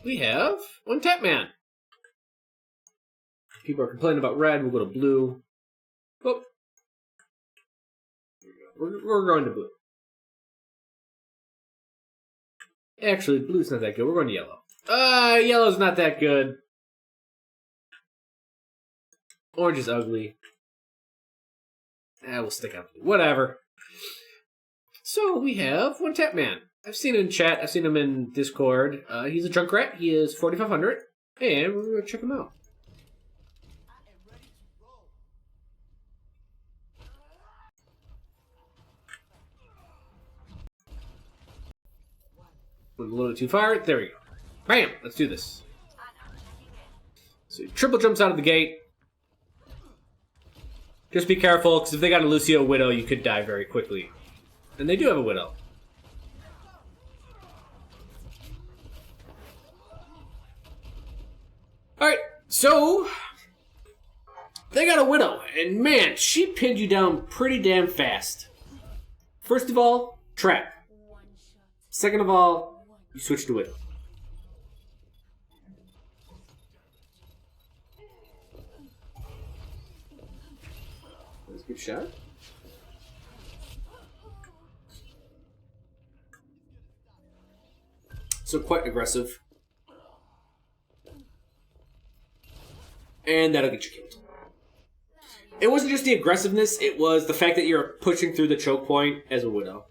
we have Onetapman. People are complaining about red. We'll go to blue. Oh. We're going to blue. Actually, blue's not that good. We're going to yellow. Yellow's not that good. Orange is ugly. We'll stick out blue. Whatever. So we have Onetapman. I've seen him in chat. I've seen him in Discord. He's a Junkrat. He is 4,500. And we're going to check him out. Went a little too far. There we go. Bam! Let's do this. So he triple jumps out of the gate. Just be careful, because if they got a Lucio Widow, you could die very quickly. And they do have a Widow. Alright, so they got a Widow, and man, she pinned you down pretty damn fast. First of all, trap. Second of all, you switch to Widow. That's a good shot. So quite aggressive. And that'll get you killed. It wasn't just the aggressiveness, it was the fact that you're pushing through the choke point as a Widow.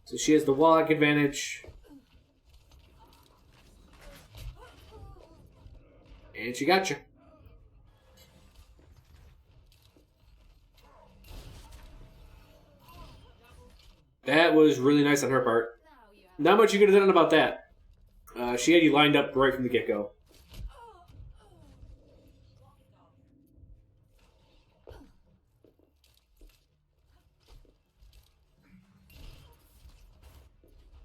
So she has the wall-hack advantage. And she got you. That was really nice on her part. Not much you could have done about that. She had you lined up right from the get-go.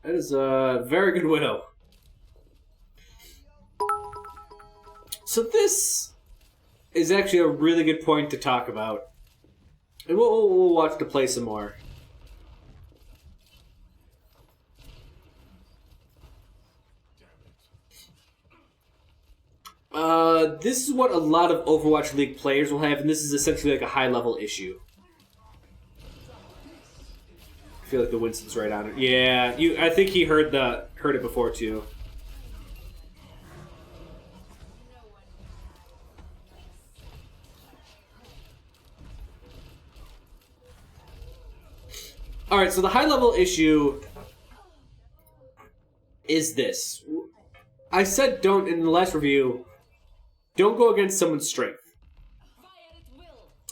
That is a very good Widow. So this is actually a really good point to talk about. And we'll watch the play some more. This is what a lot of Overwatch League players will have, and this is essentially like a high-level issue. I feel like the Winston's right on it. Yeah, I think he heard it before too. All right, so the high-level issue is this. I said don't in the last review. Don't go against someone's strength.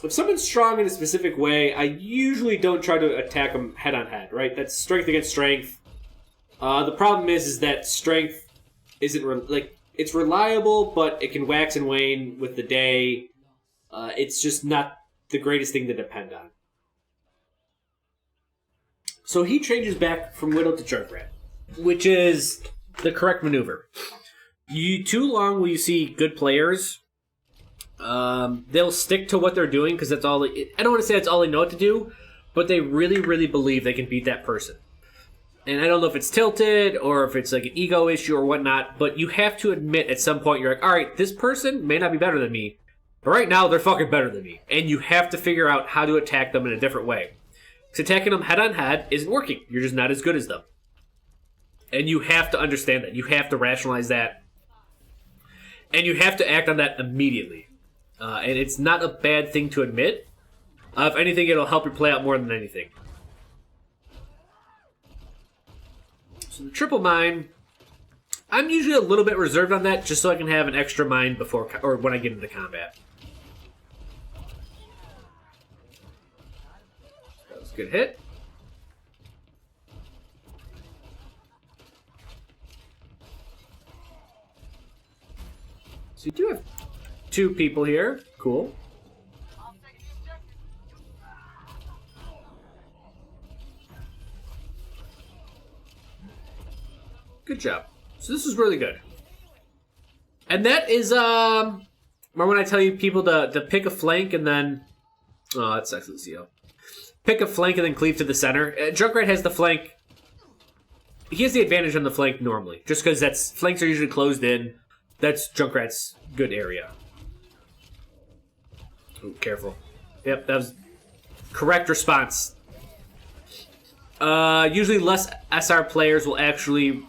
If someone's strong in a specific way, I usually don't try to attack them head-on-head, right? That's strength against strength. The problem is that strength isn't... it's reliable, but it can wax and wane with the day. It's just not the greatest thing to depend on. So he changes back from Widow to Junkrat, which is the correct maneuver. Too long will you see good players. They'll stick to what they're doing because that's all. I don't want to say that's all they know what to do, but they really, really believe they can beat that person. And I don't know if it's tilted or if it's like an ego issue or whatnot, but you have to admit at some point you're like, all right, this person may not be better than me, but right now they're fucking better than me, and you have to figure out how to attack them in a different way. Because attacking them head on head isn't working. You're just not as good as them, and you have to understand that. You have to rationalize that. And you have to act on that immediately. And it's not a bad thing to admit. If anything, it'll help you play out more than anything. So the triple mine, I'm usually a little bit reserved on that, just so I can have an extra mine before or when I get into combat. That was a good hit. So you do have two people here. Cool. Good job. So this is really good. And that is Remember when I tell you people to pick a flank and then... Oh, that's excellent, Lucio. Pick a flank and then cleave to the center. Junkrat has the flank... He has the advantage on the flank normally, just because flanks are usually closed in. That's Junkrat's good area. Oh, careful. Yep, that was correct response. Usually less SR players will actually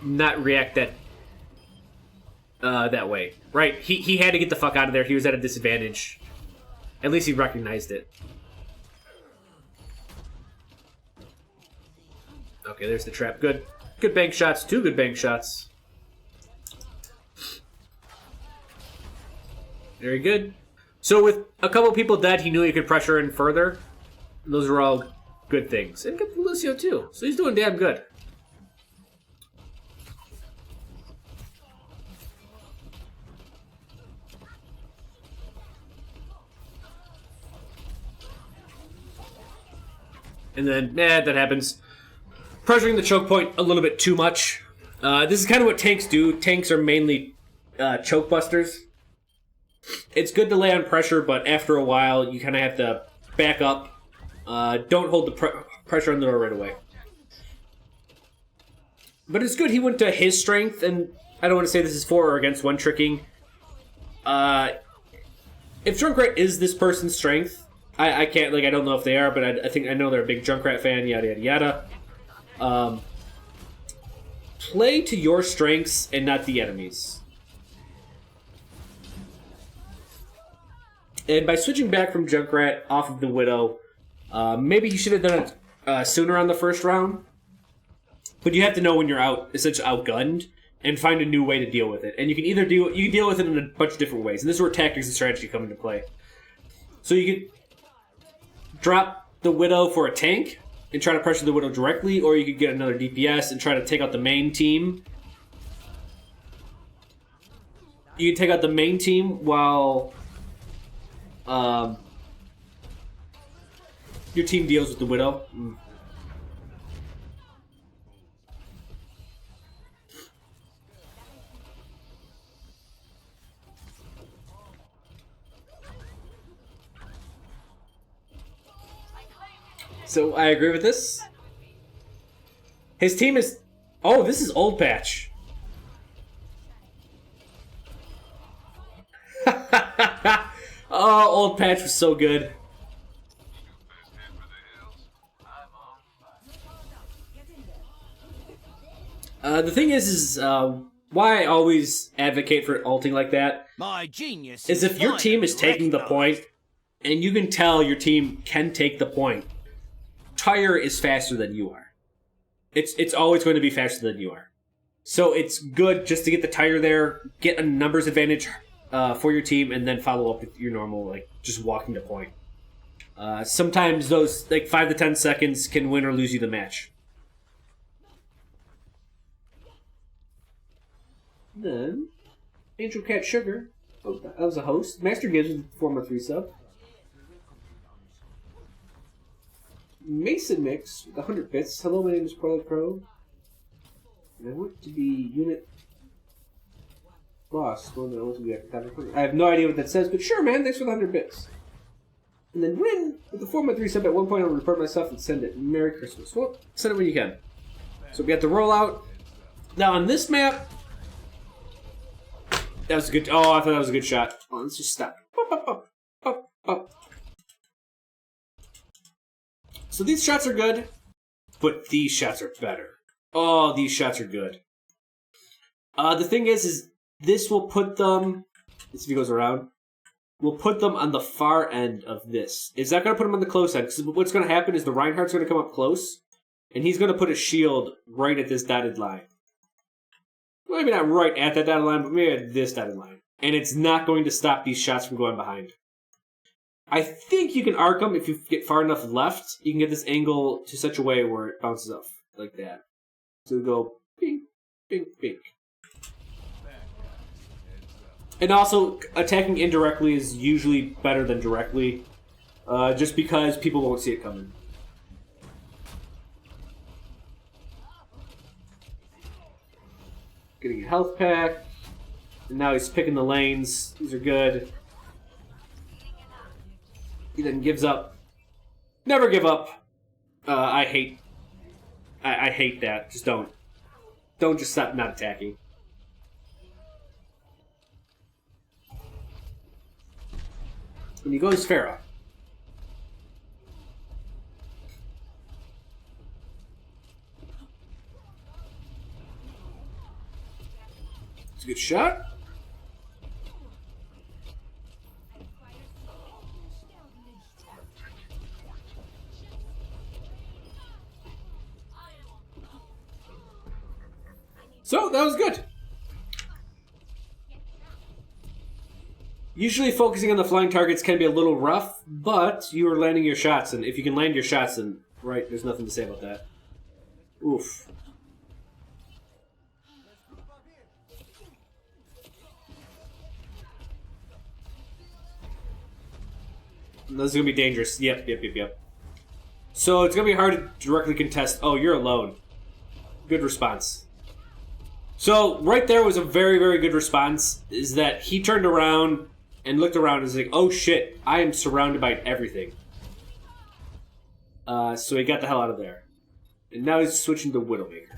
not react that way. Right, he had to get the fuck out of there. He was at a disadvantage. At least he recognized it. Okay, there's the trap. Good. Good bank shots. 2 good bank shots. Very good. So with a couple people dead, he knew he could pressure in further. Those were all good things. And good for Lucio, too. So he's doing damn good. And then, that happens. Pressuring the choke point a little bit too much. This is kind of what tanks do. Tanks are mainly choke busters. It's good to lay on pressure, but after a while, you kind of have to back up. Don't hold the pressure on the door right away. But it's good he went to his strength, and I don't want to say this is for or against one-tricking. If Junkrat is this person's strength, I can't, I don't know if they are, but I know they're a big Junkrat fan, yada, yada, yada. Play to your strengths and not the enemy's. And by switching back from Junkrat off of the Widow, maybe he should have done it sooner on the first round. But you have to know when you're essentially outgunned, and find a new way to deal with it. And you can either deal with it in a bunch of different ways. And this is where tactics and strategy come into play. So you could drop the Widow for a tank and try to pressure the Widow directly, or you could get another DPS and try to take out the main team. You can take out the main team while your team deals with the Widow. So I agree with this. His team is... Oh, this is Old Patch. Oh, Old Patch was so good. The thing is why I always advocate for ulting like that My genius is if your team is taking the point, and you can tell your team can take the point, Tyre is faster than you are. It's always going to be faster than you are. So it's good just to get the Tyre there, get a numbers advantage for your team, and then follow up with your normal, just walking to point. Sometimes those, 5 to 10 seconds can win or lose you the match. Then, Angel Cat Sugar. Oh, that was a host. Master Gibbs with the 4-3 sub. Mason Mix with 100 bits. Hello, my name is Chro. And I want to be unit boss. I have no idea what that says, but sure, man. Thanks for the 100 bits. And then Rin with the 4-3 sub. At one point, I'll report myself and send it. Merry Christmas. Well, send it when you can. So we got the rollout. Now on this map, that was a good. Oh, I thought that was a good shot. Oh, let's just stop. Up. So these shots are good, but these shots are better. Oh, these shots are good. The thing is this will put them... Let's see if he goes around. We'll put them on the far end of this. Is that going to put them on the close end? Because what's going to happen is the Reinhardt's going to come up close, and he's going to put a shield right at this dotted line. Maybe not right at that dotted line, but maybe at this dotted line. And it's not going to stop these shots from going behind. I think you can arc them if you get far enough left. You can get this angle to such a way where it bounces off like that. So we go bing, bing, bing. And also, attacking indirectly is usually better than directly, just because people won't see it coming. Getting a health pack. And now he's picking the lanes. These are good. He then gives up. Never give up. I hate that. Just don't. Don't just stop not attacking. And he goes Pharah. It's a good shot. So, that was good. Usually focusing on the flying targets can be a little rough, but you are landing your shots, and if you can land your shots, then, right, there's nothing to say about that. Oof. This is going to be dangerous. Yep. So, it's going to be hard to directly contest. Oh, you're alone. Good response. So, right there was a very, very good response, is that he turned around and looked around and was like, oh shit, I am surrounded by everything. So he got the hell out of there. And now he's switching to Widowmaker.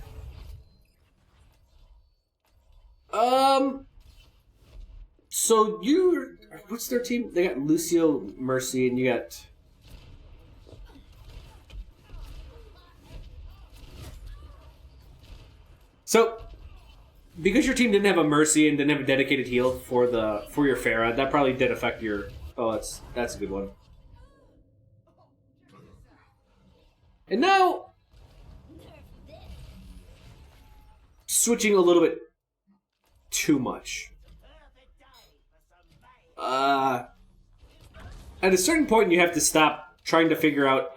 So you... What's their team? They got Lucio, Mercy, and you got... So... Because your team didn't have a Mercy and didn't have a dedicated heal for your Pharah, that probably did affect your... Oh, that's a good one. And now... Switching a little bit too much. At a certain point, you have to stop trying to figure out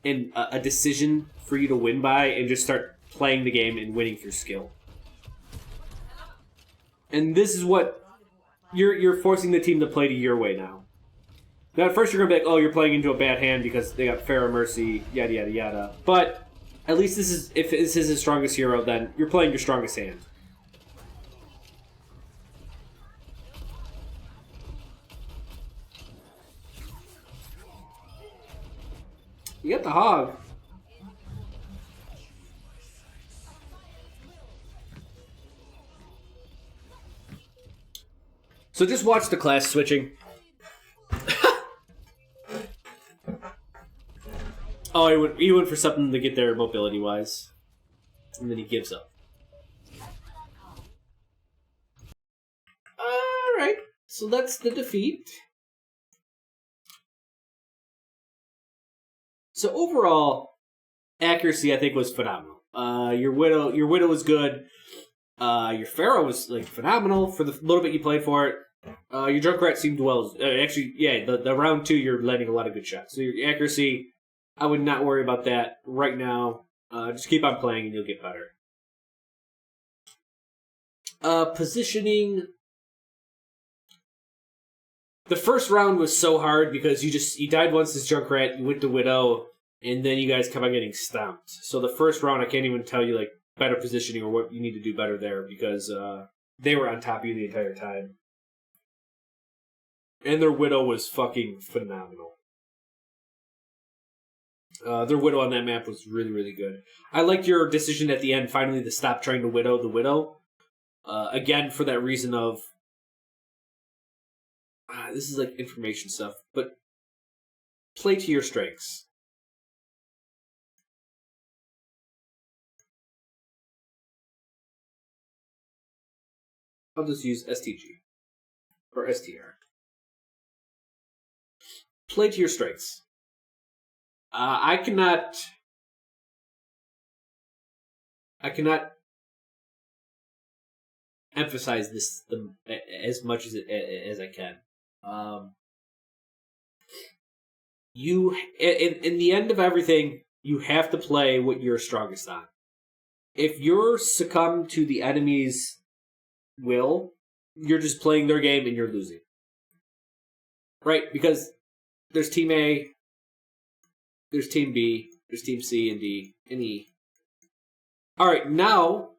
a decision for you to win by and just start playing the game and winning through skill. And this is what you're forcing the team to play to your way now. Now, at first you're going to be like, oh, you're playing into a bad hand because they got Pharah, Mercy, yada, yada, yada. But at least this is, if this is his strongest hero, then you're playing your strongest hand. You got the hog. So just watch the class switching. Oh, he went for something to get there mobility-wise. And then he gives up. Alright, so that's the defeat. So overall, accuracy I think was phenomenal. Your Widow was good. Your Pharah was like phenomenal for the little bit you played for it. Your Junkrat seemed well. Actually, yeah, the round 2 you're landing a lot of good shots. So your accuracy, I would not worry about that right now. Just keep on playing and you'll get better. Positioning. The first round was so hard because you died once as Junkrat, you went to Widow, and then you guys kept on getting stomped. So the first round, I can't even tell you like better positioning or what you need to do better there because they were on top of you the entire time. And their Widow was fucking phenomenal. Their Widow on that map was really, really good. I liked your decision at the end, finally, to stop trying to Widow the Widow. Again, for that reason of... this is like information stuff, but play to your strengths. I'll just use STG. Or STR. Play to your strengths. I cannot emphasize this as much as I can. You in the end of everything, you have to play what you're strongest on. If you're succumb to the enemy's will, you're just playing their game and you're losing. Right? Because there's Team A, there's Team B, there's Team C and D and E. Alright, now,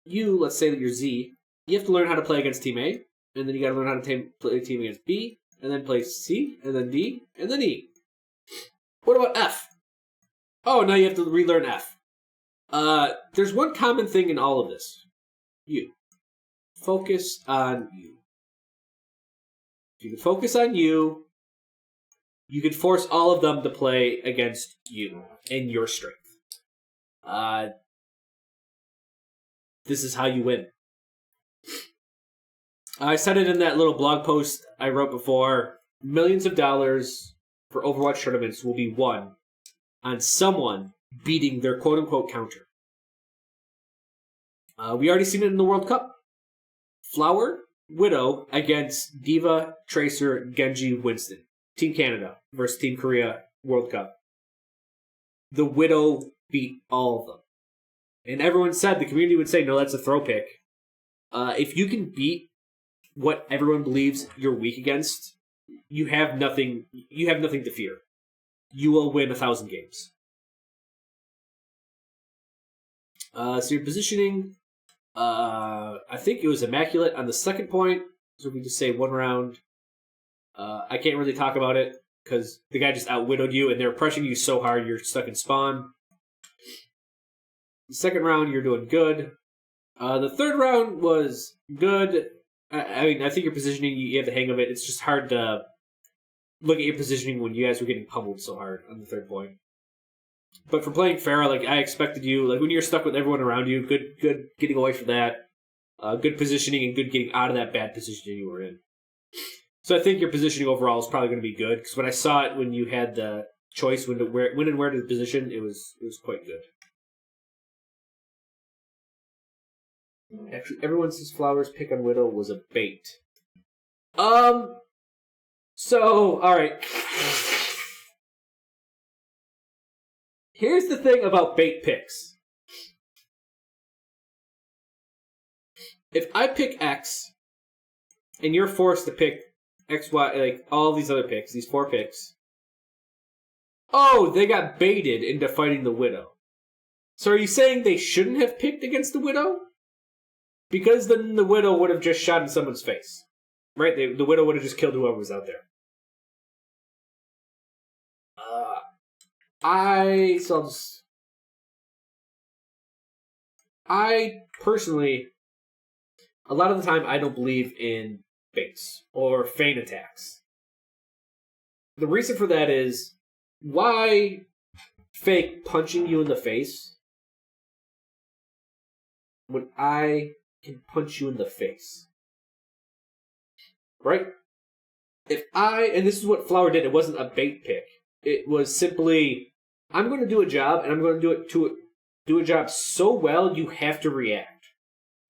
let's say that you're Z, you have to learn how to play against Team A, and then you got to learn how to play a team against B, and then play C, and then D, and then E. What about F? Oh, now you have to relearn F. There's one common thing in all of this. You. Focus on you. If you can focus on you, you can force all of them to play against you and your strength. This is how you win. I said it in that little blog post I wrote before. Millions of dollars for Overwatch tournaments will be won on someone beating their quote-unquote counter. We already seen it in the World Cup. Flower, Widow against Diva, Tracer, Genji, Winston. Team Canada versus Team Korea World Cup. The Widow beat all of them. And everyone said, the community would say, no, that's a throw pick. If you can beat what everyone believes you're weak against, you have nothing to fear. You will win 1,000 games. So your positioning, I think it was immaculate on the second point. So we just say one round. I can't really talk about it because the guy just out-widowed you and they're pressuring you so hard you're stuck in spawn. The second round, you're doing good. The third round was good. I mean, I think your positioning, you have the hang of it. It's just hard to look at your positioning when you guys were getting pummeled so hard on the third point. But for playing Pharah, like I expected you, like when you're stuck with everyone around you, good getting away from that, good positioning and good getting out of that bad position you were in. So I think your positioning overall is probably going to be good because when I saw it when you had the choice when and where to position, it was quite good. Actually, everyone says Flower's pick on Widow was a bait. So, alright. Here's the thing about bait picks. If I pick X, and you're forced to pick X, Y, like all these other picks, these 4 picks. Oh, they got baited into fighting the Widow. So are you saying they shouldn't have picked against the Widow? Because then the Widow would have just shot in someone's face. Right? The Widow would have just killed whoever was out there. I personally, a lot of the time, I don't believe in baits or feint attacks. The reason for that is, why fake punching you in the face when I can punch you in the face? Right? And this is what Flower did, it wasn't a bait pick. It was simply, I'm going to do a job, and I'm going to do a job so well, you have to react.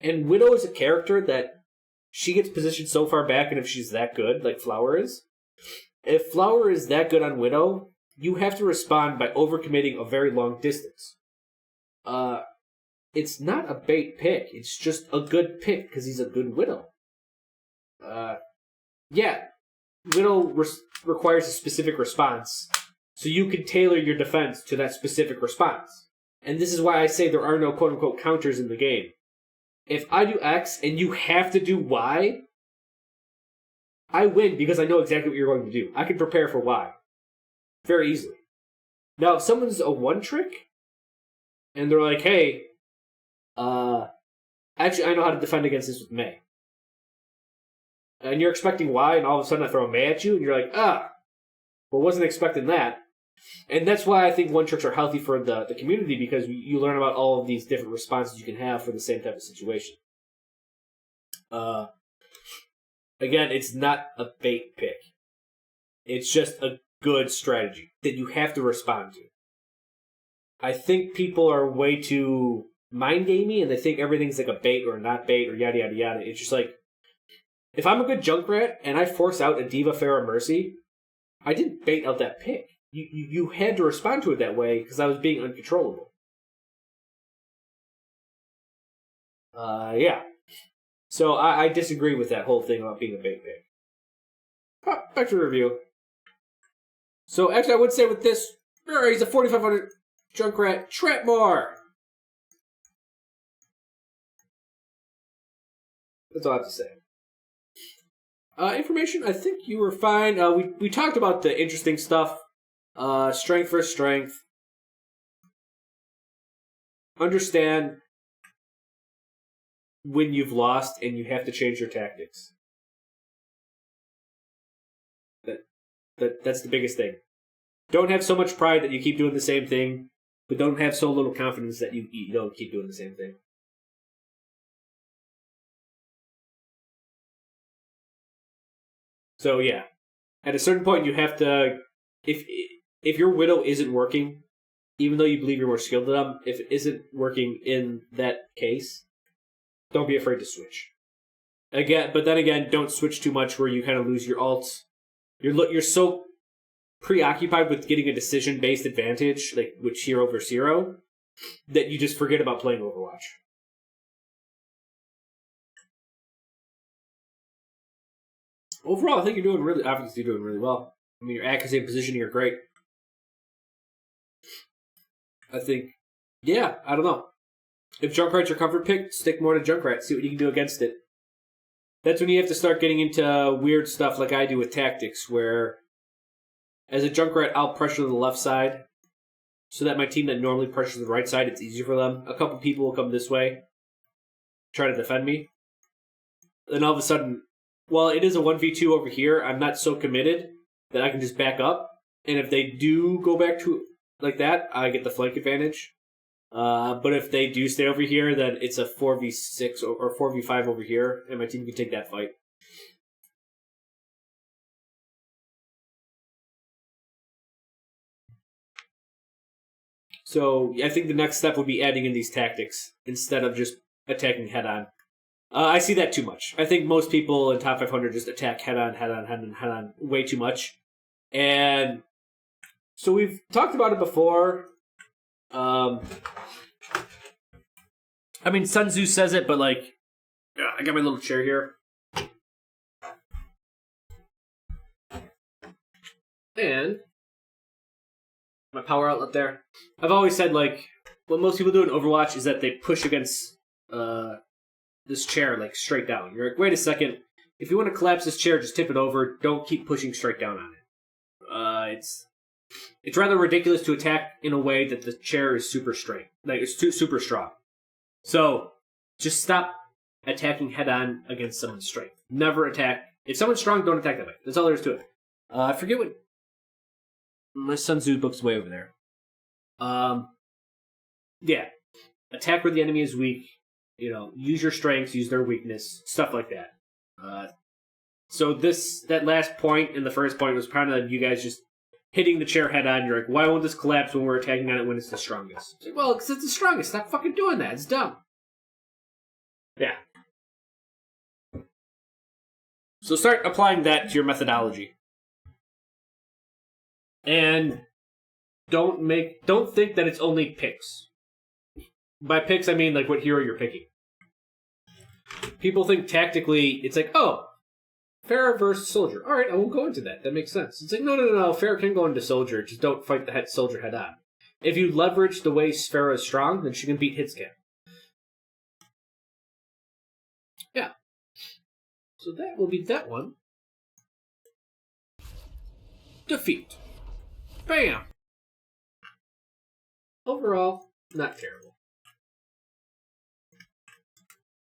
And Widow is a character that she gets positioned so far back, and if she's that good, like Flower is, if Flower is that good on Widow, you have to respond by overcommitting a very long distance. It's not a bait pick. It's just a good pick because he's a good Widow. Yeah, Widow requires a specific response, so you can tailor your defense to that specific response. And this is why I say there are no quote-unquote counters in the game. If I do X and you have to do Y, I win because I know exactly what you're going to do. I can prepare for Y very easily. Now, if someone's a one-trick, and they're like, hey, actually, I know how to defend against this with Mei. And you're expecting Y, and all of a sudden I throw a Mei at you, and you're like, well, wasn't expecting that. And that's why I think one-tricks are healthy for the community, because you learn about all of these different responses you can have for the same type of situation. Again, it's not a bait pick. It's just a good strategy that you have to respond to. I think people are way too mind-gamey, and they think everything's like a bait or not bait or yada yada yada. It's just like, if I'm a good Junkrat and I force out a Diva, Pharah, Mercy, I didn't bait out that pick. You had to respond to it that way because I was being uncontrollable. Yeah. So I disagree with that whole thing about being a bait pick. Back to the review. So actually, I would say with this, he's a 4,500 Junkrat Trapmore. That's all I have to say. Information, I think you were fine. We talked about the interesting stuff. Strength versus strength. Understand when you've lost and you have to change your tactics. That's the biggest thing. Don't have so much pride that you keep doing the same thing, but don't have so little confidence that you don't keep doing the same thing. So yeah, at a certain point you have to, if your Widow isn't working, even though you believe you're more skilled than them, if it isn't working in that case, don't be afraid to switch. But then again, don't switch too much where you kind of lose your ults. You're so preoccupied with getting a decision-based advantage, like with hero versus hero, that you just forget about playing Overwatch. Overall, I think obviously you're doing really well. I mean, your accuracy and positioning are great. I think, yeah, I don't know. If Junkrat's your comfort pick, stick more to Junkrat. See what you can do against it. That's when you have to start getting into weird stuff like I do with tactics, where as a Junkrat, I'll pressure the left side so that my team that normally pressures the right side, it's easier for them. A couple people will come this way, try to defend me. Then all of a sudden, well, it is a 1v2 over here. I'm not so committed that I can just back up. And if they do go back to like that, I get the flank advantage. But if they do stay over here, then it's a 4v6 or 4v5 over here, and my team can take that fight. So I think the next step would be adding in these tactics instead of just attacking head-on. I see that too much. I think most people in top 500 just attack head-on way too much. And so we've talked about it before. I mean, Sun Tzu says it, but like, I got my little chair here. And my power outlet there. I've always said, like, what most people do in Overwatch is that they push against this chair, like, straight down. You're like, wait a second. If you want to collapse this chair, just tip it over. Don't keep pushing straight down on it. It's rather ridiculous to attack in a way that the chair is super straight. Like, it's super strong. So, just stop attacking head-on against someone's strength. Never attack. If someone's strong, don't attack that way. That's all there is to it. I forget what... My Sun Tzu book's way over there. Yeah. Attack where the enemy is weak. You know, use your strengths, use their weakness, stuff like that. So that last point and the first point was kind of you guys just hitting the chair head on. You're like, why won't this collapse when we're attacking on it when it's the strongest? It's like, well, because it's the strongest. Stop fucking doing that. It's dumb. Yeah. So start applying that to your methodology. And don't think that it's only picks. By picks, I mean like what hero you're picking. People think tactically, it's like, oh, Pharah versus Soldier. All right, I won't go into that. That makes sense. It's like, no. Pharah can go into Soldier. Just don't fight the Soldier head on. If you leverage the way Pharah is strong, then she can beat Hitscan. Yeah. So that will be that one. Defeat. Bam! Overall, not terrible.